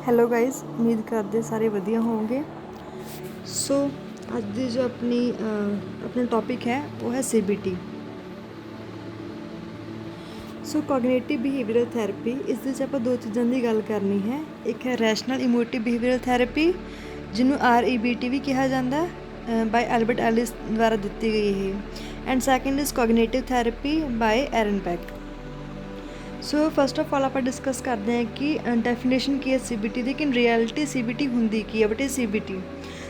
Hello guys, ਉਮੀਦ ਕਰਦੇ ਸਾਰੇ ਵਧੀਆ ਹੋਵੋਗੇ। ਸੋ ਅੱਜ ਦੀ ਜੋ ਆਪਣਾ ਟੌਪਿਕ ਹੈ ਉਹ ਹੈ CBT। ਸੋ ਕੋਗਨੀਟਿਵ ਬਿਹੇਵੀਅਰਲ ਥੈਰੇਪੀ, ਇਸ ਦੇ ਵਿੱਚ ਆਪਾਂ ਦੋ ਚੀਜ਼ਾਂ ਦੀ ਗੱਲ ਕਰਨੀ ਹੈ। ਇੱਕ ਹੈ ਰੈਸ਼ਨਲ ਇਮੋਟਿਵ ਬਿਹੇਵੀਅਰਲ ਥੈਰੇਪੀ, ਜਿਹਨੂੰ REBT ਵੀ ਕਿਹਾ ਜਾਂਦਾ ਬਾਈ ਐਲਬਰਟ ਐਲਿਸ ਦੁਆਰਾ ਦਿੱਤੀ ਗਈ ਇਹ। And second is cognitive therapy by Aaron Beck. So first of all ਆਪਾਂ ਡਿਸਕਸ ਕਰਦੇ ਹਾਂ ਕਿ ਡੈਫੀਨੇਸ਼ਨ ਕੀ ਹੈ CBT ਦੀ, ਕਿ ਇਨ ਰਿਐਲਿਟੀ CBT ਹੁੰਦੀ ਕੀ ਹੈ। ਬਟ ਇਹ CBT,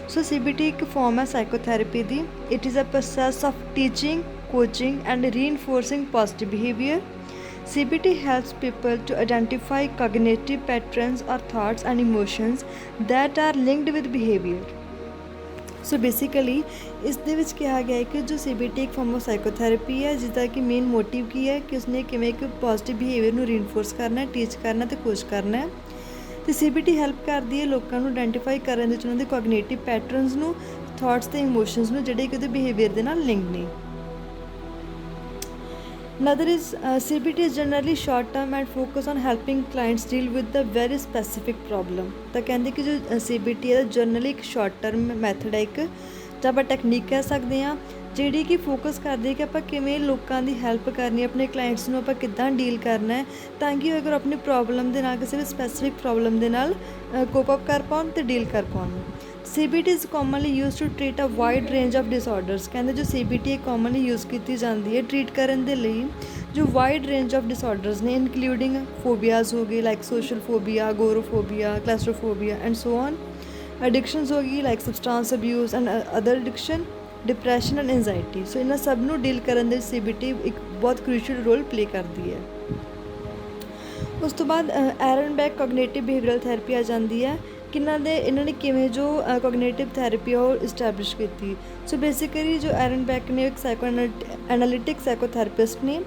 ਸੋ CBT ਇੱਕ ਫੋਰਮ ਹੈ ਸਾਈਕੋਥੈਰੇਪੀ ਦੀ। It is a process of teaching, coaching and reinforcing positive behaviour. CBT helps people to identify cognitive patterns or thoughts and emotions that are linked with behavior. So basically ਇਸ ਦੇ ਵਿੱਚ ਕਿਹਾ ਗਿਆ ਹੈ ਕਿ ਜੋ CBT ਇੱਕ ਫਾਰਮ ਆਫ ਸਾਈਕੋਥੈਰੇਪੀ ਹੈ, ਜਿਸਦਾ ਕਿ ਮੇਨ ਮੋਟਿਵ ਕੀ ਹੈ ਕਿ ਉਸਨੇ ਕਿਵੇਂ ਇੱਕ ਪੋਜ਼ੀਟਿਵ ਬਿਹੇਵੀਅਰ ਨੂੰ ਰੀਇਨਫੋਰਸ ਕਰਨਾ, ਟੀਚ ਕਰਨਾ ਅਤੇ ਕੋਚ ਕਰਨਾ ਹੈ। ਅਤੇ CBT ਹੈਲਪ ਕਰਦੀ ਹੈ ਲੋਕਾਂ ਨੂੰ ਆਇਡੈਂਟੀਫਾਈ ਕਰਨ ਦੇ ਵਿੱਚ ਉਹਨਾਂ ਦੇ ਕੋਗਨੇਟਿਵ ਪੈਟਰਨਸ ਨੂੰ, ਥੋਟਸ ਅਤੇ ਇਮੋਸ਼ਨਸ ਨੂੰ, ਜਿਹੜੇ ਕਿ ਉਹਦੇ ਬਿਹੇਵੀਅਰ ਦੇ ਨਾਲ ਲਿੰਕ ਨੇ। Another is CBT is generally short term and focus on helping clients deal with the very specific problem। ਤਾਂ ਕਹਿੰਦੇ ਕਿ ਜੋ CBT ਹੈ ਜਨਰਲੀ ਇੱਕ ਸ਼ਾਰਟ ਟਰਮ ਮੈਥਡ ਹੈ, ਇੱਕ ਜਾਂ ਆਪਾਂ ਟੈਕਨੀਕ ਕਹਿ ਸਕਦੇ ਹਾਂ, ਜਿਹੜੀ ਕਿ ਫੋਕਸ ਕਰਦੀ ਹੈ ਕਿ ਆਪਾਂ ਕਿਵੇਂ ਲੋਕਾਂ ਦੀ ਹੈਲਪ ਕਰਨੀ ਹੈ, ਆਪਣੇ ਕਲਾਇੰਟਸ ਨੂੰ ਆਪਾਂ ਕਿੱਦਾਂ ਡੀਲ ਕਰਨਾ ਹੈ, ਤਾਂ ਕਿ ਉਹ ਅਗਰ ਆਪਣੀ ਪ੍ਰੋਬਲਮ ਦੇ ਨਾਲ, ਕਿਸੇ ਵੀ ਸਪੈਸੀਫਿਕ ਪ੍ਰੋਬਲਮ ਦੇ ਨਾਲ ਕੋਪ ਅਪ ਕਰ ਪਾਉਣ ਅਤੇ ਡੀਲ ਕਰ ਪਾਉਣ। CBT is commonly used to treat a wide range of disorders। ਕਹਿੰਦੇ ਜੋ CBT ਹੈ commonly ਯੂਜ਼ ਕੀਤੀ ਜਾਂਦੀ ਹੈ ਟਰੀਟ ਕਰਨ ਦੇ ਲਈ ਜੋ ਵਾਈਡ ਰੇਂਜ ਆਫ ਡਿਸਆਰਡਰਸ ਨੇ, ਇਨਕਲੂਡਿੰਗ ਫੋਬੀਆਜ਼ ਹੋ ਗਏ like social phobia, agoraphobia, claustrophobia and so on. Addictions ਹੋ ਗਈ like substance abuse and other addiction, depression and anxiety. So ਇਹਨਾਂ ਸਭ ਨੂੰ ਡੀਲ ਕਰਨ ਦੇ CBT ਇੱਕ ਬਹੁਤ ਕ੍ਰੂਸ਼ੀਅਲ ਰੋਲ ਪਲੇ ਕਰਦੀ ਹੈ। ਉਸ ਤੋਂ ਬਾਅਦ ਐਰਨ ਬੈਕ ਕੋਗਨੇਟਿਵ ਬਿਹੇਵੀਅਰਲ ਥੈਰੇਪੀ ਆ ਜਾਂਦੀ ਹੈ। ਇਹਨਾਂ ਨੇ ਕਿਵੇਂ ਜੋ ਕੋਗਨੇਟਿਵ ਥੈਰੇਪੀ ਆ ਉਹ ਇਸਟੈਬਲਿਸ਼ ਕੀਤੀ। ਸੋ ਬੇਸਿਕਲੀ ਜੋ ਐਰਨ ਬੈਕ ਨੇ ਇੱਕ ਐਨਾਲਿਟਿਕ ਸਾਈਕੋਥੈਰੇਪਿਸਟ ਨੇ।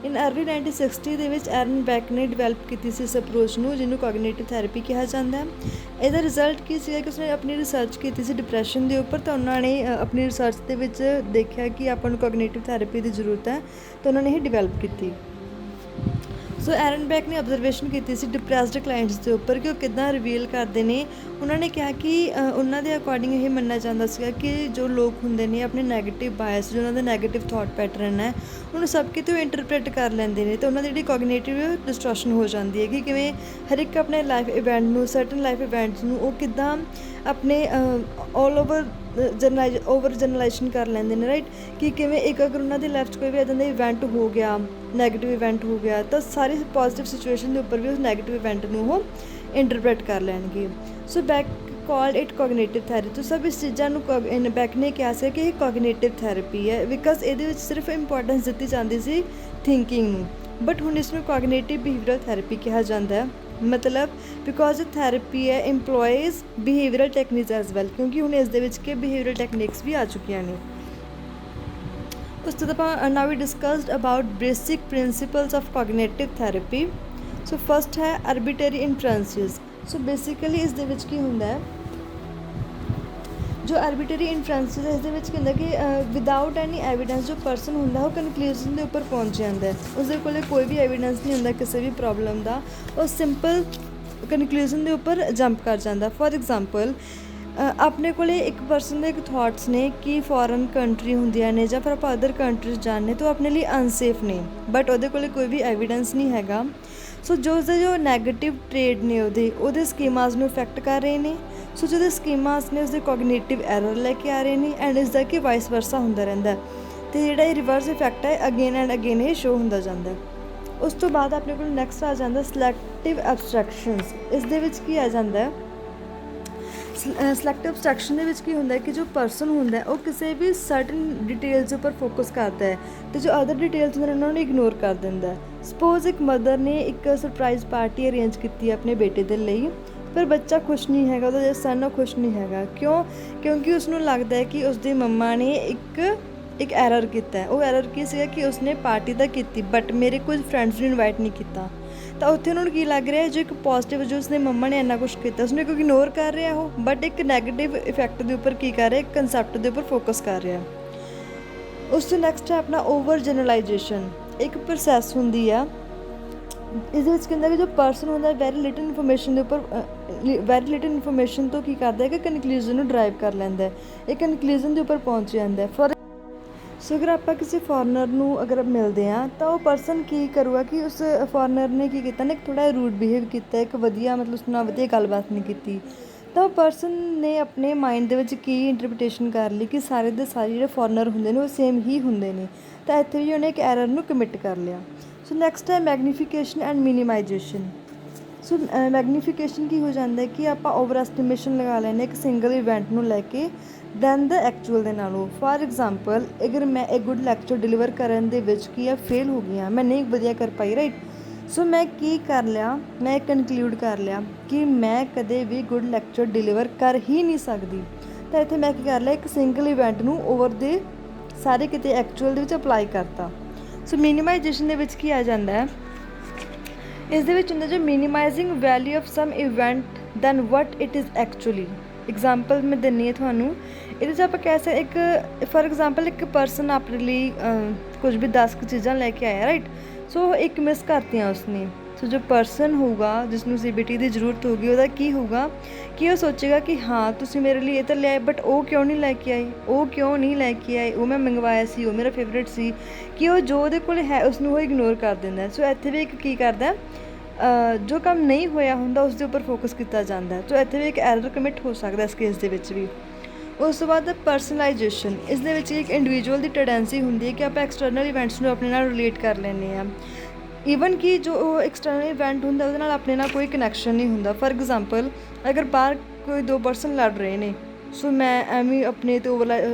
ਇਨ ਅਰਲੀ 1960 ਦੇ ਵਿੱਚ ਐਰਨ ਬੈਕ ਨੇ ਡਿਵੈਲਪ ਕੀਤੀ ਸੀ ਇਸ ਅਪਰੋਚ ਨੂੰ, ਜਿਹਨੂੰ ਕੋਗਨੇਟਿਵ ਥੈਰੇਪੀ ਕਿਹਾ ਜਾਂਦਾ ਹੈ। ਇਹਦਾ ਰਿਜ਼ਲਟ ਕੀ ਸੀਗਾ ਕਿ ਉਸਨੇ ਆਪਣੀ ਰਿਸਰਚ ਕੀਤੀ ਸੀ ਡਿਪਰੈਸ਼ਨ ਦੇ ਉੱਪਰ, ਤਾਂ ਉਹਨਾਂ ਨੇ ਆਪਣੀ ਰਿਸਰਚ ਦੇ ਵਿੱਚ ਦੇਖਿਆ ਕਿ ਆਪਾਂ ਨੂੰ ਕੋਗਨੇਟਿਵ ਥੈਰੇਪੀ ਦੀ ਜ਼ਰੂਰਤ ਹੈ, ਤਾਂ ਉਹਨਾਂ ਨੇ ਇਹ ਡਿਵੈਲਪ ਕੀਤੀ। ਸੋ ਐਰਨ ਬੈਕ ਨੇ ਅਬਜ਼ਰਵੇਸ਼ਨ ਕੀਤੀ ਸੀ ਡਿਪਰੈਸਡ ਕਲਾਇੰਟਸ ਦੇ ਉੱਪਰ ਕਿ ਉਹ ਕਿੱਦਾਂ ਰਿਵੀਲ ਕਰਦੇ ਨੇ। ਉਹਨਾਂ ਨੇ ਕਿਹਾ ਕਿ ਉਹਨਾਂ ਦੇ ਅਕੋਰਡਿੰਗ ਇਹ ਮੰਨਿਆ ਜਾਂਦਾ ਸੀਗਾ ਕਿ ਜੋ ਲੋਕ ਹੁੰਦੇ ਨੇ ਆਪਣੇ ਨੈਗੇਟਿਵ ਬਾਇਸ, ਜੋ ਉਹਨਾਂ ਦੇ ਨੈਗੇਟਿਵ ਥੋਟ ਪੈਟਰਨ ਹੈ, ਉਹਨੂੰ ਸਭ ਕਿਤੇ ਉਹ ਇੰਟਰਪ੍ਰੇਟ ਕਰ ਲੈਂਦੇ ਨੇ, ਅਤੇ ਉਹਨਾਂ ਦੀ ਜਿਹੜੀ ਕੋਗਨੇਟਿਵ ਡਿਸਟੋਰਸ਼ਨ ਹੋ ਜਾਂਦੀ ਹੈ ਕਿ ਕਿਵੇਂ ਹਰ ਇੱਕ ਆਪਣੇ ਲਾਈਫ ਇਵੈਂਟ ਨੂੰ, ਸਰਟਨ ਲਾਈਫ ਇਵੈਂਟਸ ਨੂੰ ਉਹ ਕਿੱਦਾਂ ਆਪਣੇ ਆਲ ਓਵਰ ਜਨਰਲਾਈਜੇਸ਼ਨ ਕਰ ਲੈਂਦੇ ਨੇ, ਰਾਈਟ। ਕਿ ਕਿਵੇਂ ਇੱਕ ਅਗਰ ਉਹਨਾਂ ਦੀ ਲਾਈਫ 'ਚ ਕੋਈ ਵੀ ਇੱਦਾਂ ਦਾ ਇਵੈਂਟ ਹੋ ਗਿਆ, ਨੈਗੇਟਿਵ ਇਵੈਂਟ ਹੋ ਗਿਆ, ਤਾਂ ਸਾਰੀ ਪੋਜ਼ੀਟਿਵ ਸਿਚੁਏਸ਼ਨ ਦੇ ਉੱਪਰ ਵੀ ਉਸ ਨੈਗੇਟਿਵ ਇਵੈਂਟ ਨੂੰ ਉਹ ਇੰਟਰਪ੍ਰੇਟ ਕਰ ਲੈਣਗੇ। So back called it ਕੋਗਨੇਟਿਵ therapy. ਤੋਂ ਸਭ ਇਸ ਚੀਜ਼ਾਂ ਨੂੰ ਬੈਕ ਨੇ ਕਿਹਾ ਸੀ ਕਿ ਇਹ ਕੋਗਨੇਟਿਵ ਥੈਰੇਪੀ ਹੈ, ਬਿਕਾਜ਼ ਇਹਦੇ ਵਿੱਚ ਸਿਰਫ ਇੰਪੋਰਟੈਂਸ ਦਿੱਤੀ ਜਾਂਦੀ ਸੀ ਥਿੰਕਿੰਗ ਨੂੰ। ਬਟ ਹੁਣ ਇਸ ਨੂੰ ਕੋਗਨੇਟਿਵ ਬਿਹੇਵੀਅਰਲ ਥੈਰੇਪੀ ਕਿਹਾ ਜਾਂਦਾ ਹੈ, ਮਤਲਬ ਬਿਕੋਜ਼ ਥੈਰੇਪੀ ਹੈ employees behavioural techniques as well, ਕਿਉਂਕਿ ਹੁਣ ਇਸ ਦੇ ਵਿੱਚ ਕਿ ਬਿਹੇਵੀਅਰਲ ਟੈਕਨੀਕਸ ਵੀ ਆ ਚੁੱਕੀਆਂ ਨੇ। ਉਸ ਤੋਂ ਬਾਅਦ ਆਪਾਂ now we discussed about basic principles of cognitive therapy. So first ਹੈ ਆਰਬਿਟਰੀ ਇਨਫਰੈਂਸਿਸ। ਸੋ ਬੇਸਿਕਲੀ ਇਸ ਦੇ ਵਿੱਚ ਕੀ ਹੁੰਦਾ ਹੈ, ਜੋ ਆਰਬਿਟਰੀ ਇਨਫਰੈਂਸਿਸ ਹੈ, ਇਸ ਦੇ ਵਿੱਚ ਕੀ ਹੁੰਦਾ ਕਿ ਵਿਦਾਊਟ ਐਨੀ ਐਵੀਡੈਂਸ ਜੋ ਪਰਸਨ ਹੁੰਦਾ ਉਹ ਕਨਕਲੂਜ਼ਨ ਦੇ ਉੱਪਰ ਪਹੁੰਚ ਜਾਂਦਾ ਹੈ। ਉਸਦੇ ਕੋਲ ਕੋਈ ਵੀ ਐਵੀਡੈਂਸ ਨਹੀਂ ਹੁੰਦਾ ਕਿਸੇ ਵੀ ਪ੍ਰੋਬਲਮ ਦਾ, ਉਹ ਸਿੰਪਲ ਕਨਕਲੂਜ਼ਨ ਦੇ ਉੱਪਰ ਜੰਪ ਕਰ ਜਾਂਦਾ। ਫੋਰ ਐਗਜ਼ਾਮਪਲ, ਆਪਣੇ ਕੋਲ ਇੱਕ ਪਰਸਨ ਦੇ ਇੱਕ ਥੋਟਸ ਨੇ ਕਿ ਫੋਰਨ ਕੰਟਰੀ ਹੁੰਦੀਆਂ ਨੇ ਜਾਂ ਫਿਰ ਆਪਾਂ ਅਦਰ ਕੰਟਰੀਜ਼ ਜਾਣਦੇ ਤਾਂ ਉਹ ਆਪਣੇ ਲਈ ਅਨਸੇਫ ਨੇ, ਬਟ ਉਹਦੇ ਕੋਲ ਕੋਈ ਵੀ ਐਵੀਡੈਂਸ ਨਹੀਂ ਹੈਗਾ। ਸੋ ਜੋ ਉਸਦੇ ਜੋ ਨੈਗੇਟਿਵ ਟ੍ਰੇਡ ਨੇ ਉਹਦੇ ਸਕੀਮਾਜ਼ ਨੂੰ ਇਫੈਕਟ ਕਰ ਰਹੇ ਨੇ। ਸੋ ਜਿਹਦੇ ਸਕੀਮਾਜ਼ ਨੇ ਉਸਦੇ ਕੋਗਨੇਟਿਵ ਐਰਰ ਲੈ ਕੇ ਆ ਰਹੇ ਨੇ, ਐਂਡ ਇਸਦਾ ਕਿ ਵਾਈਸ ਵਰਸਾ ਹੁੰਦਾ ਰਹਿੰਦਾ, ਅਤੇ ਜਿਹੜਾ ਇਹ ਰਿਵਰਸ ਇਫੈਕਟ ਹੈ ਅਗੇਨ ਐਂਡ ਅਗੇਨ ਇਹ ਸ਼ੋ ਹੁੰਦਾ ਜਾਂਦਾ। ਉਸ ਤੋਂ ਬਾਅਦ ਆਪਣੇ ਕੋਲ ਨੈਕਸਟ ਆ ਜਾਂਦਾ ਸਿਲੈਕਟਿਵ ਐਬਸਟਰੈਕਸ਼ਨਸ। ਇਸ ਦੇ ਵਿੱਚ ਕੀ ਆ ਜਾਂਦਾ, ਸਿਲੈਕਟਿਵ ਐਬਸਟਰੈਕਸ਼ਨ ਦੇ ਵਿੱਚ ਕੀ ਹੁੰਦਾ ਕਿ ਜੋ ਪਰਸਨ ਹੁੰਦਾ ਉਹ ਕਿਸੇ ਵੀ ਸਰਟਨ ਡਿਟੇਲਸ ਉੱਪਰ ਫੋਕਸ ਕਰਦਾ ਹੈ, ਅਤੇ ਜੋ ਅਦਰ ਡਿਟੇਲਸ ਹੁੰਦੇ ਨੇ ਉਹਨਾਂ ਨੂੰ ਇਗਨੋਰ ਕਰ ਦਿੰਦਾ। ਸਪੋਜ਼ ਇੱਕ ਮਦਰ ਨੇ ਇੱਕ ਸਰਪ੍ਰਾਈਜ਼ ਪਾਰਟੀ ਅਰੇਂਜ ਕੀਤੀ ਆਪਣੇ ਬੇਟੇ ਦੇ ਲਈ, ਪਰ ਬੱਚਾ ਖੁਸ਼ ਨਹੀਂ ਹੈਗਾ, ਉਹਦਾ ਜਿਹੜਾ ਸਨ ਉਹ ਖੁਸ਼ ਨਹੀਂ ਹੈਗਾ। ਕਿਉਂਕਿ ਉਸਨੂੰ ਲੱਗਦਾ ਹੈ ਕਿ ਉਸਦੀ ਮੰਮਾ ਨੇ ਇੱਕ ਐਰਰ ਕੀਤਾ ਹੈ। ਉਹ ਐਰਰ ਕੀ ਸੀਗਾ ਕਿ ਉਸਨੇ ਪਾਰਟੀ ਤਾਂ ਕੀਤੀ ਬਟ ਮੇਰੇ ਕੁਝ ਫਰੈਂਡਸ ਨੂੰ ਇਨਵਾਈਟ ਨਹੀਂ ਕੀਤਾ। ਤਾਂ ਉੱਥੇ ਉਹਨਾਂ ਨੂੰ ਕੀ ਲੱਗ ਰਿਹਾ, ਜੋ ਇੱਕ ਪੋਜ਼ੀਟਿਵ ਜੋ ਉਸਨੇ ਮੰਮਾ ਨੇ ਇੰਨਾ ਕੁਛ ਕੀਤਾ ਉਸਨੂੰ ਇਗਨੋਰ ਕਰ ਰਿਹਾ ਉਹ, ਬਟ ਇੱਕ ਨੈਗੇਟਿਵ ਇਫੈਕਟ ਦੇ ਉੱਪਰ ਕੀ ਕਰ ਰਿਹਾ, ਇੱਕ ਕੰਸੈਪਟ ਦੇ ਉੱਪਰ ਫੋਕਸ ਕਰ ਰਿਹਾ। ਉਸ ਤੋਂ ਨੈਕਸਟ ਹੈ ਆਪਣਾ ਓਵਰ ਜਨਰਲਾਈਜੇਸ਼ਨ। ਇੱਕ ਪ੍ਰੋਸੈਸ ਹੁੰਦੀ ਆ ਇਹਦੇ ਵਿੱਚ ਕਹਿੰਦਾ ਕਿ ਜੋ ਪਰਸਨ ਹੁੰਦਾ ਵੈਰੀ ਲਿਟਲ ਇਨਫੋਰਮੇਸ਼ਨ ਦੇ ਉੱਪਰ ਵੈਰੀ ਲਿਟਲ ਇਨਫੋਰਮੇਸ਼ਨ ਤੋਂ ਕੀ ਕਰਦਾ ਹੈ ਕਿ ਕਨਕਲੂਜਨ ਨੂੰ ਡਰਾਈਵ ਕਰ ਲੈਂਦਾ ਹੈ, ਇਹ ਕਨਕਲੂਜਨ ਦੇ ਉੱਪਰ ਪਹੁੰਚ ਜਾਂਦਾ ਹੈ। ਸੋ ਅਗਰ ਆਪਾਂ ਕਿਸੇ ਫੋਰਨਰ ਨੂੰ ਅਗਰ ਮਿਲਦੇ ਹਾਂ ਤਾਂ ਉਹ ਪਰਸਨ ਕੀ ਕਰੂਗਾ ਕਿ ਉਸ ਫੋਰਨਰ ਨੇ ਕੀ ਕੀਤਾ ਨਾ, ਇੱਕ ਥੋੜ੍ਹਾ ਰੂਡ ਬਿਹੇਵ ਕੀਤਾ, ਇੱਕ ਵਧੀਆ ਮਤਲਬ ਉਸ ਨਾਲ ਵਧੀਆ ਗੱਲਬਾਤ ਨਹੀਂ ਕੀਤੀ, ਤਾਂ ਉਹ ਪਰਸਨ ਨੇ ਆਪਣੇ ਮਾਈਂਡ ਦੇ ਵਿੱਚ ਕੀ ਇੰਟਰਪ੍ਰੀਟੇਸ਼ਨ ਕਰ ਲਈ ਕਿ ਸਾਰੇ ਦੇ ਸਾਰੇ ਜਿਹੜੇ ਫੋਰਨਰ ਹੁੰਦੇ ਨੇ ਉਹ ਸੇਮ ਹੀ ਹੁੰਦੇ ਨੇ, ਤਾਂ ਇੱਥੇ ਵੀ ਉਹਨੇ ਇੱਕ ਐਰਰ ਨੂੰ ਕਮਿਟ ਕਰ ਲਿਆ। ਸੋ ਨੈਕਸਟ ਹੈ ਮੈਗਨੀਫਿਕੇਸ਼ਨ ਐਂਡ ਮਿਨੀਮਾਈਜੇਸ਼ਨ। ਸੋ ਮੈਗਨੀਫਿਕੇਸ਼ਨ ਕੀ ਹੋ ਜਾਂਦਾ ਹੈ ਕਿ ਆਪਾਂ ਓਵਰ ਐਸਟੀਮੇਸ਼ਨ ਲਗਾ ਲੈਂਦੇ ਇੱਕ ਸਿੰਗਲ ਇਵੈਂਟ ਨੂੰ ਲੈ ਕੇ ਦੈਨ ਦਾ ਐਕਚੁਅਲ ਦੇ ਨਾਲੋਂ। ਫਾਰ ਐਗਜ਼ਾਮਪਲ ਅਗਰ ਮੈਂ ਇੱਕ ਗੁੱਡ ਲੈਕਚਰ ਡਿਲੀਵਰ ਕਰਨ ਦੇ ਵਿੱਚ ਕੀ ਆ ਫੇਲ ਹੋ ਗਈ ਹਾਂ, ਮੈਂ ਨਹੀਂ ਵਧੀਆ ਕਰ ਪਾਈ, ਰਾਈਟ। ਸੋ ਮੈਂ ਕੀ ਕਰ ਲਿਆ, ਮੈਂ ਕਨਕਲੂਡ ਕਰ ਲਿਆ ਕਿ ਮੈਂ ਕਦੇ ਵੀ ਗੁੱਡ ਲੈਕਚਰ ਡਿਲੀਵਰ ਕਰ ਹੀ ਨਹੀਂ ਸਕਦੀ, ਤਾਂ ਇੱਥੇ ਮੈਂ ਕੀ ਕਰ ਲਿਆ ਇੱਕ ਸਿੰਗਲ ਇਵੈਂਟ ਨੂੰ ਓਵਰ ਦੇ ਸਾਰੇ ਕਿਤੇ ਐਕਚੁਅਲ ਦੇ ਵਿੱਚ ਅਪਲਾਈ ਕਰਤਾ। ਸੋ ਮਿਨੀਮਾਈਜੇਸ਼ਨ ਦੇ ਵਿੱਚ ਕੀ ਆ ਜਾਂਦਾ ਹੈ, ਇਸ ਦੇ ਵਿੱਚ ਹੁੰਦਾ ਜੋ minimising value of some event than what it is actually. Example ਮੈਂ ਦਿੰਦੀ ਹਾਂ ਤੁਹਾਨੂੰ, ਇਹਦੇ 'ਚ ਆਪਾਂ ਕਹਿ ਸਕਦੇ ਇੱਕ ਫੋਰ ਐਗਜ਼ਾਮਪਲ ਇੱਕ ਪਰਸਨ ਆਪਣੇ ਲਈ ਕੁਝ ਵੀ 10 ਕੁ ਚੀਜ਼ਾਂ ਲੈ ਕੇ ਆਇਆ, ਰਾਈਟ। ਸੋ ਇੱਕ ਮਿਸ ਕਰਤੀਆਂ ਉਸਨੇ। ਸੋ ਜੋ ਪਰਸਨ ਹੋਊਗਾ ਜਿਸਨੂੰ CBT ਦੀ ਜ਼ਰੂਰਤ ਹੋਊਗੀ ਉਹਦਾ ਕੀ ਹੋਊਗਾ ਕਿ ਉਹ ਸੋਚੇਗਾ ਕਿ ਹਾਂ ਤੁਸੀਂ ਮੇਰੇ ਲਈ ਇਹ ਤਾਂ ਲਿਆਏ ਬਟ ਉਹ ਕਿਉਂ ਨਹੀਂ ਲੈ ਕੇ ਆਏ, ਉਹ ਕਿਉਂ ਨਹੀਂ ਲੈ ਕੇ ਆਏ, ਉਹ ਮੈਂ ਮੰਗਵਾਇਆ ਸੀ, ਉਹ ਮੇਰਾ ਫੇਵਰੇਟ ਸੀ, ਕਿ ਉਹ ਜੋ ਉਹਦੇ ਕੋਲ ਹੈ ਉਸਨੂੰ ਉਹ ਇਗਨੋਰ ਕਰ ਦਿੰਦਾ। ਸੋ ਇੱਥੇ ਵੀ ਇੱਕ ਕੀ ਕਰਦਾ, ਜੋ ਕੰਮ ਨਹੀਂ ਹੋਇਆ ਹੁੰਦਾ ਉਸ ਦੇ ਉੱਪਰ ਫੋਕਸ ਕੀਤਾ ਜਾਂਦਾ। ਸੋ ਇੱਥੇ ਵੀ ਇੱਕ ਐਰਰ ਕਮਿਟ ਹੋ ਸਕਦਾ ਇਸ ਕੇਸ ਦੇ ਵਿੱਚ ਵੀ। ਉਸ ਤੋਂ ਬਾਅਦ ਪਰਸਨਲਾਈਜੇਸ਼ਨ, ਇਸ ਦੇ ਵਿੱਚ ਇੱਕ ਇੰਡੀਵਿਜੂਅਲ ਦੀ ਟੈਂਡੈਂਸੀ ਹੁੰਦੀ ਹੈ ਕਿ ਆਪਾਂ ਐਕਸਟਰਨਲ ਇਵੈਂਟਸ ਨੂੰ ਆਪਣੇ ਨਾਲ ਰਿਲੇਟ ਕਰ ਲੈਂਦੇ ਹਾਂ, ਈਵਨ ਕਿ ਜੋ ਉਹ ਐਕਸਟਰਨਲ ਇਵੈਂਟ ਹੁੰਦਾ ਉਹਦੇ ਨਾਲ ਆਪਣੇ ਨਾਲ ਕੋਈ ਕਨੈਕਸ਼ਨ ਨਹੀਂ ਹੁੰਦਾ। ਫਾਰ ਐਗਜ਼ਾਮਪਲ ਅਗਰ ਬਾਹਰ ਕੋਈ 2 ਪਰਸਨ ਲੜ ਰਹੇ ਨੇ, ਸੋ ਮੈਂ ਐਵੇਂ ਆਪਣੇ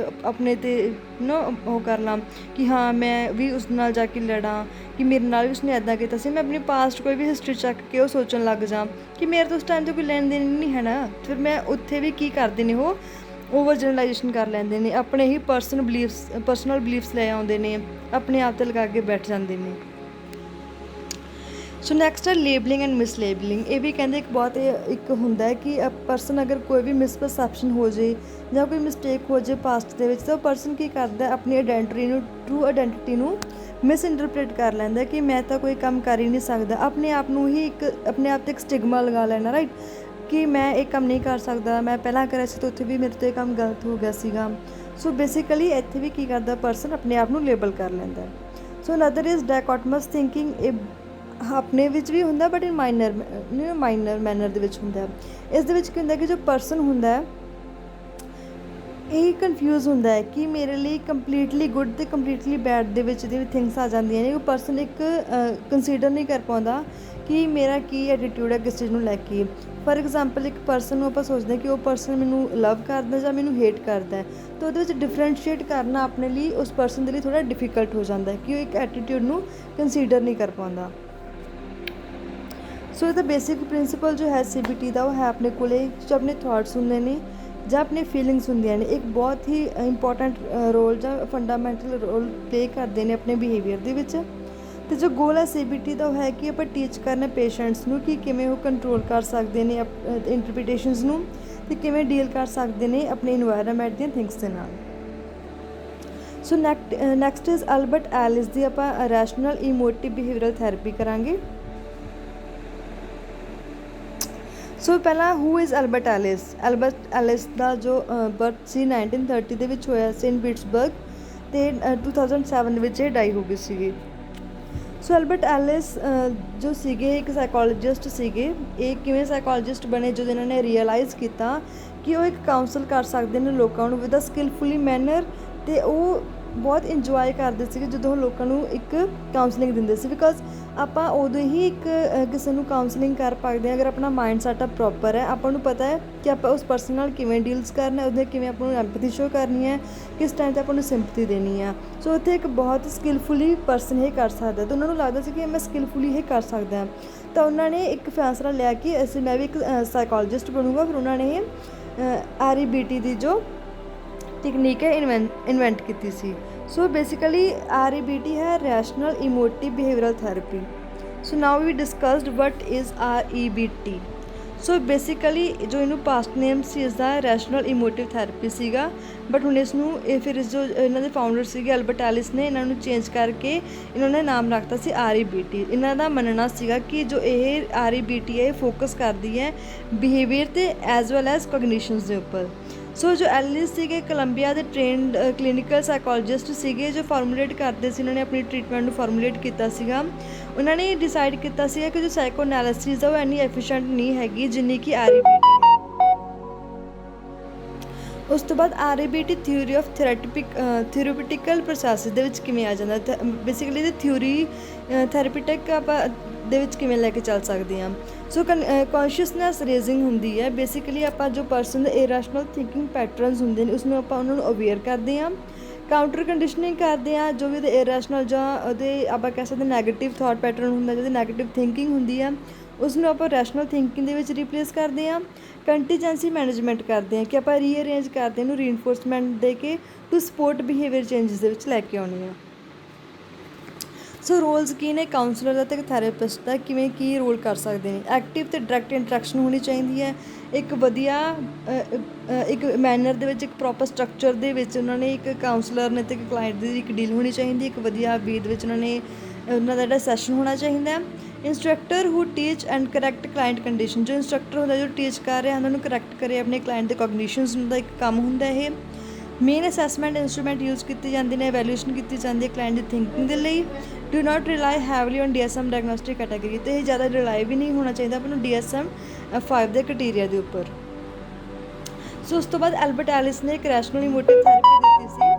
'ਤੇ ਨਾ ਉਹ ਕਰ ਲਾਂ ਕਿ ਹਾਂ ਮੈਂ ਵੀ ਉਸ ਨਾਲ ਜਾ ਕੇ ਲੜਾਂ ਕਿ ਮੇਰੇ ਨਾਲ ਵੀ ਉਸਨੇ ਇੱਦਾਂ ਕੀਤਾ ਸੀ, ਮੈਂ ਆਪਣੀ ਪਾਸਟ ਕੋਈ ਵੀ ਹਿਸਟਰੀ ਚੱਕ ਕੇ ਉਹ ਸੋਚਣ ਲੱਗ ਜਾਂ ਕਿ ਮੇਰੇ ਤੋਂ ਉਸ ਟਾਈਮ 'ਤੇ ਕੋਈ ਲੈਣ ਦੇਣ ਨਹੀਂ ਹੈ ਨਾ। ਫਿਰ ਮੈਂ ਉੱਥੇ ਵੀ ਕੀ ਕਰਦੇ ਨੇ, ਉਹ ਓਵਰ ਜਨਰਲਾਈਜੇਸ਼ਨ ਕਰ ਲੈਂਦੇ ਨੇ, ਆਪਣੇ ਹੀ ਪਰਸਨਲ ਬਲੀਫਸ ਲੈ ਆਉਂਦੇ ਨੇ, ਆਪਣੇ ਆਪ 'ਤੇ ਲਗਾ ਕੇ ਬੈਠ ਜਾਂਦੇ ਨੇ। ਸੋ ਨੈਕਸਟ ਹੈ ਲੇਬਲਿੰਗ ਐਂਡ ਮਿਸਲੇਬਲਿੰਗ। ਇਹ ਵੀ ਕਹਿੰਦੇ ਇੱਕ ਬਹੁਤ ਇੱਕ ਹੁੰਦਾ ਹੈ ਕਿ ਪਰਸਨ ਅਗਰ ਕੋਈ ਵੀ ਮਿਸਪਰਸੈਪਸ਼ਨ ਹੋ ਜਾਏ ਜਾਂ ਕੋਈ ਮਿਸਟੇਕ ਹੋ ਜਾਏ ਪਾਸਟ ਦੇ ਵਿੱਚ, ਤਾਂ ਉਹ ਪਰਸਨ ਕੀ ਕਰਦਾ ਆਪਣੀ ਟਰੂ ਆਇਡੈਂਟੀਟੀ ਨੂੰ ਮਿਸ ਇੰਟਰਪ੍ਰੇਟ ਕਰ ਲੈਂਦਾ ਕਿ ਮੈਂ ਤਾਂ ਕੋਈ ਕੰਮ ਕਰ ਹੀ ਨਹੀਂ ਸਕਦਾ, ਆਪਣੇ ਆਪ ਨੂੰ ਹੀ ਆਪਣੇ ਆਪ 'ਤੇ ਇੱਕ ਸਟਿਗਮਾ ਲਗਾ ਲੈਣਾ, ਰਾਈਟ, ਕਿ ਮੈਂ ਇਹ ਕੰਮ ਨਹੀਂ ਕਰ ਸਕਦਾ, ਮੈਂ ਪਹਿਲਾਂ ਕਰਿਆ ਸੀ ਤਾਂ ਉੱਥੇ ਵੀ ਮੇਰੇ ਤੋਂ ਇਹ ਕੰਮ ਗਲਤ ਹੋ ਗਿਆ ਸੀਗਾ। ਸੋ ਬੇਸਿਕਲੀ ਇੱਥੇ ਵੀ ਕੀ ਕਰਦਾ ਪਰਸਨ ਆਪਣੇ ਆਪ ਨੂੰ ਲੇਬਲ ਕਰ ਲੈਂਦਾ। ਸੋ ਅਨਦਰ ਇਜ਼ ਡਾਇਕੋਟਮਸ ਥਿੰਕਿੰਗ। ਇਹ ਆਪਣੇ ਵਿੱਚ ਵੀ ਹੁੰਦਾ ਬਟ ਇਨ ਮਾਈਨਰ ਮੈਨਰ ਦੇ ਵਿੱਚ ਹੁੰਦਾ। ਇਸ ਦੇ ਵਿੱਚ ਕੀ ਹੁੰਦਾ ਕਿ ਜੋ ਪਰਸਨ ਹੁੰਦਾ ਇਹ ਕਨਫਿਊਜ਼ ਹੁੰਦਾ ਹੈ ਕਿ ਮੇਰੇ ਲਈ ਕੰਪਲੀਟਲੀ ਗੁੱਡ ਅਤੇ ਕੰਪਲੀਟਲੀ ਬੈਡ ਦੇ ਵਿੱਚ ਜਿਹੜੀ ਥਿੰਗਸ ਆ ਜਾਂਦੀਆਂ ਨੇ, ਉਹ ਪਰਸਨ ਇੱਕ ਕੰਸੀਡਰ ਨਹੀਂ ਕਰ ਪਾਉਂਦਾ ਕਿ ਮੇਰਾ ਕੀ ਐਟੀਟਿਊਡ ਹੈ ਕਿਸ ਚੀਜ਼ ਨੂੰ ਲੈ ਕੇ। ਫਾਰ ਐਗਜ਼ਾਮਪਲ ਇੱਕ ਪਰਸਨ ਨੂੰ ਆਪਾਂ ਸੋਚਦੇ ਕਿ ਉਹ ਪਰਸਨ ਮੈਨੂੰ ਲਵ ਕਰਦਾ ਜਾਂ ਮੈਨੂੰ ਹੇਟ ਕਰਦਾ, ਤਾਂ ਉਹਦੇ ਵਿੱਚ ਡਿਫਰੈਂਸ਼ੀਏਟ ਕਰਨਾ ਆਪਣੇ ਲਈ ਉਸ ਪਰਸਨ ਦੇ ਲਈ ਥੋੜ੍ਹਾ ਡਿਫੀਕਲਟ ਹੋ ਜਾਂਦਾ ਕਿ ਉਹ ਇੱਕ ਐਟੀਟਿਊਡ ਨੂੰ ਕੰਸੀਡਰ ਨਹੀਂ ਕਰ ਪਾਉਂਦਾ। ਸੋ ਇਹਦਾ ਬੇਸਿਕ ਪ੍ਰਿੰਸੀਪਲ ਜੋ ਹੈ CBT ਦਾ ਉਹ ਹੈ ਆਪਣੇ ਕੋਲੇ ਜੋ ਆਪਣੇ ਥਾਟਸ ਹੁੰਦੇ ਨੇ ਜਾਂ ਆਪਣੀ ਫੀਲਿੰਗਸ ਹੁੰਦੀਆਂ ਨੇ, ਇੱਕ ਬਹੁਤ ਹੀ ਇੰਪੋਰਟੈਂਟ ਰੋਲ ਜਾਂ ਫੰਡਾਮੈਂਟਲ ਰੋਲ ਪਲੇ ਕਰਦੇ ਨੇ ਆਪਣੇ ਬਿਹੇਵੀਅਰ ਦੇ ਵਿੱਚ। ਅਤੇ ਜੋ ਗੋਲ ਹੈ CBT ਦਾ ਉਹ ਹੈ ਕਿ ਆਪਾਂ ਟੀਚ ਕਰਨਾ ਪੇਸ਼ੈਂਟਸ ਨੂੰ ਕਿ ਕਿਵੇਂ ਉਹ ਕੰਟਰੋਲ ਕਰ ਸਕਦੇ ਨੇ ਇੰਟਰਪ੍ਰੀਟੇਸ਼ਨਸ ਨੂੰ ਅਤੇ ਕਿਵੇਂ ਡੀਲ ਕਰ ਸਕਦੇ ਨੇ ਆਪਣੇ ਇਨਵਾਇਰਨਮੈਂਟ ਦੀਆਂ ਥਿੰਗਸ ਦੇ ਨਾਲ। So next is Albert Ellis ਦੀ ਆਪਾਂ ਰੈਸ਼ਨਲ ਇਮੋਟਿਵ ਬਿਹੇਵੀਅਰਲ ਥੈਰੇਪੀ ਕਰਾਂਗੇ। ਸੋ ਪਹਿਲਾਂ who is Albert Ellis. Albert Ellis ਦਾ ਜੋ ਬਰਥ ਸੀ 1930 ਦੇ ਵਿੱਚ ਹੋਇਆ ਸੀ ਇਨ ਪਿਟਸਬਰਗ, ਅਤੇ 2007 ਦੇ ਵਿੱਚ ਇਹ ਡਾਈ ਹੋ ਗਏ ਸੀਗੇ। ਸੋ ਐਲਬਰਟ ਐਲਿਸ ਜੋ ਸੀਗੇ ਇੱਕ ਸਾਈਕੋਲੋਜਿਸਟ ਸੀਗੇ। ਇਹ ਕਿਵੇਂ ਸਾਈਕੋਲੋਜਿਸਟ ਬਣੇ, ਜਦੋਂ ਇਹਨਾਂ ਨੇ ਰੀਅਲਾਈਜ਼ ਕੀਤਾ ਕਿ ਉਹ ਇੱਕ ਕਾਊਂਸਲ ਕਰ ਸਕਦੇ ਨੇ ਲੋਕਾਂ ਨੂੰ ਵਿਦ ਅ ਸਕਿਲਫੁਲੀ ਮੈਨਰ, ਅਤੇ ਉਹ ਬਹੁਤ ਇੰਜੋਏ ਕਰਦੇ ਸੀਗੇ ਜਦੋਂ ਉਹ ਲੋਕਾਂ ਨੂੰ ਇੱਕ ਕਾਊਂਸਲਿੰਗ ਦਿੰਦੇ ਸੀ। ਬਿਕੋਜ਼ ਆਪਾਂ ਉਦੋਂ ਹੀ ਇੱਕ ਕਿਸੇ ਨੂੰ ਕਾਊਂਸਲਿੰਗ ਕਰ ਪਾਉਂਦੇ ਹਾਂ ਅਗਰ ਆਪਣਾ ਮਾਈਂਡ ਸੈਟਅਪ ਪ੍ਰੋਪਰ ਹੈ, ਆਪਾਂ ਨੂੰ ਪਤਾ ਹੈ ਕਿ ਆਪਾਂ ਉਸ ਪਰਸਨ ਨਾਲ ਕਿਵੇਂ ਡੀਲਸ ਕਰਨਾ, ਉਹਦੇ ਕਿਵੇਂ ਆਪਾਂ ਨੂੰ ਐਂਪੈਥੀ ਸ਼ੋ ਕਰਨੀ ਹੈ, ਕਿਸ ਟਾਈਮ 'ਤੇ ਆਪਾਂ ਨੂੰ ਸਿੰਪਥੀ ਦੇਣੀ ਆ। ਸੋ ਉੱਥੇ ਇੱਕ ਬਹੁਤ ਸਕਿਲਫੁਲੀ ਪਰਸਨ ਇਹ ਕਰ ਸਕਦਾ, ਤਾਂ ਉਹਨਾਂ ਨੂੰ ਲੱਗਦਾ ਸੀ ਕਿ ਮੈਂ ਸਕਿਲਫੁਲੀ ਇਹ ਕਰ ਸਕਦਾ, ਤਾਂ ਉਹਨਾਂ ਨੇ ਇੱਕ ਫੈਸਲਾ ਲਿਆ ਕਿ ਮੈਂ ਵੀ ਇੱਕ ਸਾਈਕੋਲੋਜਿਸਟ ਬਣੂੰਗਾ। ਫਿਰ ਉਹਨਾਂ ਨੇ REBT ਦੀ ਜੋ ਟੈਕਨੀਕ ਹੈ ਇਨਵੈਂਟ ਕੀਤੀ ਸੀ। ਸੋ ਬੇਸਿਕਲੀ REBT ਹੈ rational emotive behavioural therapy. So now we discussed what is REBT। So basically ਜੋ ਇਹਨੂੰ ਪਾਸਟ ਨੇਮ ਸੀ ਇਸਦਾ ਰੈਸ਼ਨਲ ਇਮੋਟਿਵ ਥੈਰੇਪੀ ਸੀਗਾ, ਬਟ ਹੁਣ ਇਸ ਨੂੰ ਫਿਰ ਜੋ ਇਹਨਾਂ ਦੇ ਫਾਊਂਡਰ ਸੀਗੇ ਐਲਬਰਟ ਐਲਿਸ ਨੇ ਇਹਨਾਂ ਨੂੰ ਚੇਂਜ ਕਰਕੇ ਇਹਨਾਂ ਨੇ ਨਾਮ ਰੱਖਤਾ ਸੀ REBT। ਇਹਨਾਂ ਦਾ ਮੰਨਣਾ ਸੀਗਾ ਕਿ ਜੋ ਇਹ REBT ਹੈ ਇਹ ਫੋਕਸ ਕਰਦੀ ਹੈ ਬਿਹੇਵੀਅਰ ਤੇ ਐਜ਼ ਵੈਲ ਐਜ਼ ਕੋਗਨੀਸ਼ਨਸ ਦੇ ਉੱਪਰ। ਸੋ ਜੋ ਐਲਿਸ ਸੀਗੇ ਕੋਲੰਬੀਆ ਦੇ ਟ੍ਰੇਨਡ ਕਲੀਨਿਕਲ ਸਾਈਕੋਲੋਜਿਸਟ ਸੀਗੇ ਜੋ ਫਾਰਮੂਲੇਟ ਕਰਦੇ ਸੀ, ਉਹਨਾਂ ਨੇ ਆਪਣੀ ਟ੍ਰੀਟਮੈਂਟ ਨੂੰ ਫਾਰਮੂਲੇਟ ਕੀਤਾ ਸੀਗਾ। ਉਹਨਾਂ ਨੇ ਡਿਸਾਈਡ ਕੀਤਾ ਸੀਗਾ ਕਿ ਜੋ ਸਾਈਕੋ ਐਨਾਲਿਸਿਸ ਆ ਉਹ ਇੰਨੀ ਐਫੀਸ਼ੀਐਂਟ ਨਹੀਂ ਹੈਗੀ ਜਿੰਨੀ ਕਿ REBT ਹੈ। ਉਸ ਤੋਂ ਬਾਅਦ REBT ਥਿਊਰੀ ਆਫ ਥਿਊਰੇਟਿਕਲ ਪ੍ਰੋਸੈਸ ਦੇ ਵਿੱਚ ਕਿਵੇਂ ਆ ਜਾਂਦਾ, ਬੇਸਿਕਲੀ ਇਹਦੀ ਥਿਊਰੀ ਥੈਰੇਪੀਟਿਕ ਆਪਾਂ ਦੇ ਵਿੱਚ ਕਿਵੇਂ ਲੈ ਕੇ ਚੱਲ ਸਕਦੇ ਹਾਂ। ਸੋ ਕੌਨਸ਼ੀਅਸਨੈਸ ਰੇਜ਼ਿੰਗ ਹੁੰਦੀ ਹੈ, ਬੇਸਿਕਲੀ ਆਪਾਂ ਜੋ ਪਰਸਨ ਦੇ ਇਰੈਸ਼ਨਲ ਥਿੰਕਿੰਗ ਪੈਟਰਨਸ ਹੁੰਦੇ ਨੇ ਉਸਨੂੰ ਆਪਾਂ ਉਹਨਾਂ ਨੂੰ ਅਵੇਅਰ ਕਰਦੇ ਹਾਂ, ਕਾਊਂਟਰ ਕੰਡੀਸ਼ਨਿੰਗ ਕਰਦੇ ਹਾਂ। ਜੋ ਵੀ ਉਹਦੇ ਇਰੈਸ਼ਨਲ ਜਾਂ ਉਹਦੇ ਆਪਾਂ ਕਹਿ ਸਕਦੇ ਨੈਗੇਟਿਵ ਥਾਟ ਪੈਟਰਨ ਹੁੰਦਾ, ਜਿਹਦੀ ਨੈਗੇਟਿਵ ਥਿੰਕਿੰਗ ਹੁੰਦੀ ਆ ਉਸਨੂੰ ਆਪਾਂ ਰੈਸ਼ਨਲ ਥਿੰਕਿੰਗ ਦੇ ਵਿੱਚ ਰਿਪਲੇਸ ਕਰਦੇ ਹਾਂ। ਕੰਟੀਜੈਂਸੀ ਮੈਨੇਜਮੈਂਟ ਕਰਦੇ ਹਾਂ ਕਿ ਆਪਾਂ ਰੀਅਰੇਂਜ ਕਰਦੇ ਇਹਨੂੰ ਰੀਇਨਫੋਰਸਮੈਂਟ ਦੇ ਕੇ ਟੂ ਸਪੋਰਟ ਬਿਹੇਵੀਅਰ ਚੇਂਜਸ ਦੇ ਵਿੱਚ ਲੈ ਕੇ ਆਉਣੀ ਆ। ਸੋ ਰੋਲਸ ਕੀ ਨੇ ਕਾਊਂਸਲਰ ਦਾ ਅਤੇ ਥੈਰੇਪਿਸਟ ਦਾ, ਕਿਵੇਂ ਕੀ ਰੋਲ ਕਰ ਸਕਦੇ ਨੇ। ਐਕਟਿਵ ਅਤੇ ਡਾਇਰੈਕਟ ਇੰਟਰੈਕਸ਼ਨ ਹੋਣੀ ਚਾਹੀਦੀ ਹੈ, ਇੱਕ ਵਧੀਆ ਇੱਕ ਮੈਨਰ ਦੇ ਵਿੱਚ, ਇੱਕ ਪ੍ਰੋਪਰ ਸਟਰਕਚਰ ਦੇ ਵਿੱਚ ਉਹਨਾਂ ਨੇ ਇੱਕ ਕਾਊਂਸਲਰ ਨੇ ਅਤੇ ਇੱਕ ਕਲਾਇੰਟ ਦੀ ਇੱਕ ਡੀਲ ਹੋਣੀ ਚਾਹੀਦੀ, ਇੱਕ ਵਧੀਆ ਵੇ ਦੇ ਵਿੱਚ ਉਹਨਾਂ ਦਾ ਜਿਹੜਾ ਸੈਸ਼ਨ ਹੋਣਾ ਚਾਹੀਦਾ। Instructor who teach and correct client condition, ਜੋ ਇੰਸਟਰਕਟਰ ਹੁੰਦਾ ਜੋ ਟੀਚ ਕਰ ਰਿਹਾ ਉਹਨਾਂ ਨੂੰ ਕਰੈਕਟ ਕਰੇ ਆਪਣੇ ਕਲਾਇੰਟ ਦੇ ਕੋਗਨੀਸ਼ਨਸ ਦਾ ਇੱਕ ਕੰਮ ਹੁੰਦਾ ਇਹ। ਮੇਨ ਅਸੈਸਮੈਂਟ ਇੰਸਟਰੂਮੈਂਟ ਯੂਜ਼ ਕੀਤੀ ਜਾਂਦੀ ਨੇ, ਐਵੈਲੂਏਸ਼ਨ ਕੀਤੀ ਜਾਂਦੀ ਹੈ ਕਲਾਇੰਟ ਦੀ ਥਿੰਕਿੰਗ ਦੇ ਲਈ। Do not rely heavily on DSM diagnostic category, ਅਤੇ ਇਹ ਜ਼ਿਆਦਾ ਰਿਲਾਈ ਵੀ ਨਹੀਂ ਹੋਣਾ ਚਾਹੀਦਾ ਆਪਾਂ ਨੂੰ DSM-5 ਦੇ ਕ੍ਰਾਈਟੇਰੀਆ ਦੇ ਉੱਪਰ। ਸੋ ਉਸ ਤੋਂ ਬਾਅਦ ਐਲਬਰਟ ਐਲਿਸ ਨੇ ਇੱਕ ਰੈਸ਼ਨਲ ਇਮੋਟਿਵ ਥੈਰੇਪੀ ਦਿੱਤੀ ਸੀ।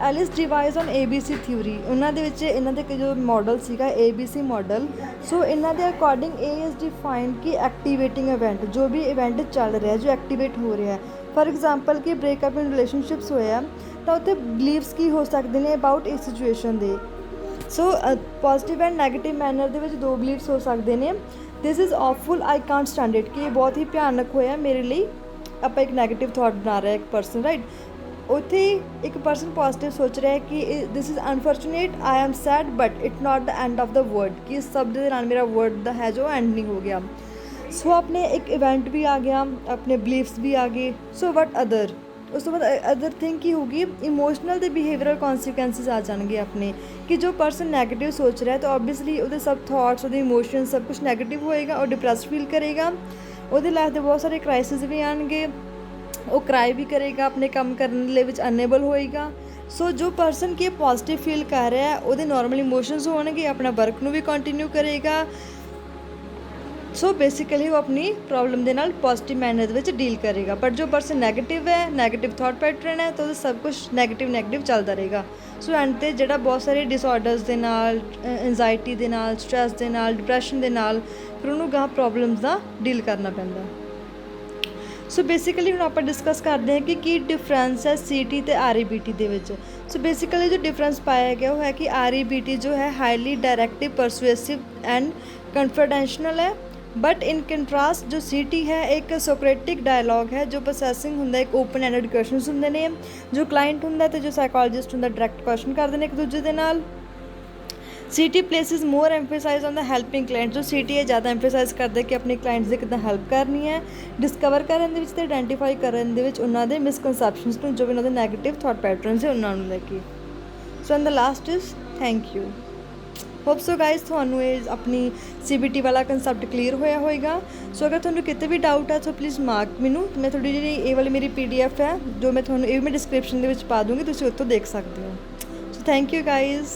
Alice device on ABC theory, ਉਹਨਾਂ ਦੇ ਵਿੱਚ ਇਹਨਾਂ ਦੇ ਜੋ ਮਾਡਲ ਸੀਗਾ ABC ਮਾਡਲ। ਸੋ ਇਹਨਾਂ ਦੇ ਅਕੋਰਡਿੰਗ ਇਹ ਇਜ਼ ਡਿਫਾਈਨ ਕਿ ਐਕਟੀਵੇਟਿੰਗ ਇਵੈਂਟ, ਜੋ ਵੀ ਇਵੈਂਟ ਚੱਲ ਰਿਹਾ ਜੋ ਐਕਟੀਵੇਟ ਹੋ ਰਿਹਾ, ਫॉर एग्जांपल कि ब्रेकअप इन रिलेशनशिप्स होया तो उत्थे बिलीव्स की हो सकते हैं अबाउट इस सिचुएशन दे। So positive and negative manner दे विच दो बिलीव्स हो सकते हैं। This is awful, I can't stand it, कि ये बहुत ही भयानक होया मेरे लिए। आप एक नैगेटिव थॉट बना रहा है एक पर्सन, राइट। उत्थे एक पर्सन पॉजिटिव सोच रहा है कि this is unfortunate, I am sad but it not the end of the word, कि इस शब्द के नाल मेरा वर्ड दा है जो एंड नहीं हो गया। सो अपने एक इवेंट भी आ गया, अपने बिलीव्स भी आ गए। सो वट अदर, उस तो बाद अदर थिंग की होगी, इमोशनल ते बिहेवियरल कॉन्सिक्वेंसिस आ जाएंगे अपने, कि जो पर्सन नैगेटिव सोच रहा है तो ऑब्वियसली वो सब थॉट्स, वो इमोशन सब कुछ नैगेटिव होएगा और डिप्रैस फील करेगा। वो लाइफ के बहुत सारे क्राइसिस भी आएंगे, वो क्राई भी करेगा, अपने काम करने विच अनेबल होएगा। सो जो पर्सन की पॉजिटिव फील कर रहा है वो नॉर्मल इमोशनस होणगे, अपना वर्क नूं भी कंटिन्यू करेगा। सो बेसिकली वो अपनी प्रॉब्लम के नाल पॉजिटिव मैनर विच डील करेगा। बट जो पर्सन नैगेटिव है, नैगेटिव थॉट पैटर्न है, तो सब कुछ नैगेटिव चलता रहेगा। सो एंड ते जिहड़ा बहुत सारे डिसऑर्डर्स दे नाल, एंजाइटी दे नाल, स्ट्रैस दे नाल, डिप्रैशन दे नाल फिर उन्होंने गाह प्रॉब्लम्स दा डील करना पैंदा। सो बेसिकली हुण आपां डिस्कस करते हैं कि की डिफरेंस है CT ते REBT दे विच। सो बेसिकली जो डिफरेंस पाया गया वो है कि REBT जो है highly directive, persuasive and confidential है। बट इन कंट्रास्ट जो CT है एक सोक्रेटिक डायलॉग है, जो प्रोसैसिंग होंगे एक ओपन एंडेड क्वेश्चनस होंगे ने, जो क्लाइंट होंगे तो जो साइकोलॉजिस्ट होंगे डायरैक्ट क्वेश्चन करते हैं एक दूजे के नाल। CT places more emphasise on the helping client, जो CT है ज़्यादा एम्फेसाइज करते कि अपने क्लाइंट्स की कितना हैल्प करनी है, डिस्कवर करने ते आइडेंटिफाई करने उन्होंने मिसकनसैप्शनस जो भी उन्होंने नैगेटिव थॉट पैटर्नस है उन्होंने लेके। So and the last is thank you. Hope so guys थानू ये अपनी CBT वाला कंसैप्ट क्लीयर होया होएगा। सो अगर थानू किते भी डाउट है तो प्लीज़ मार्क मैनू, मैं थोड़ी जी ये वाली मेरी PDF है जो मैं थानू ये मैं डिस्क्रिप्शन के पा दूँगी, तुसीं उत्थों देख सकते हो। So thank you guys.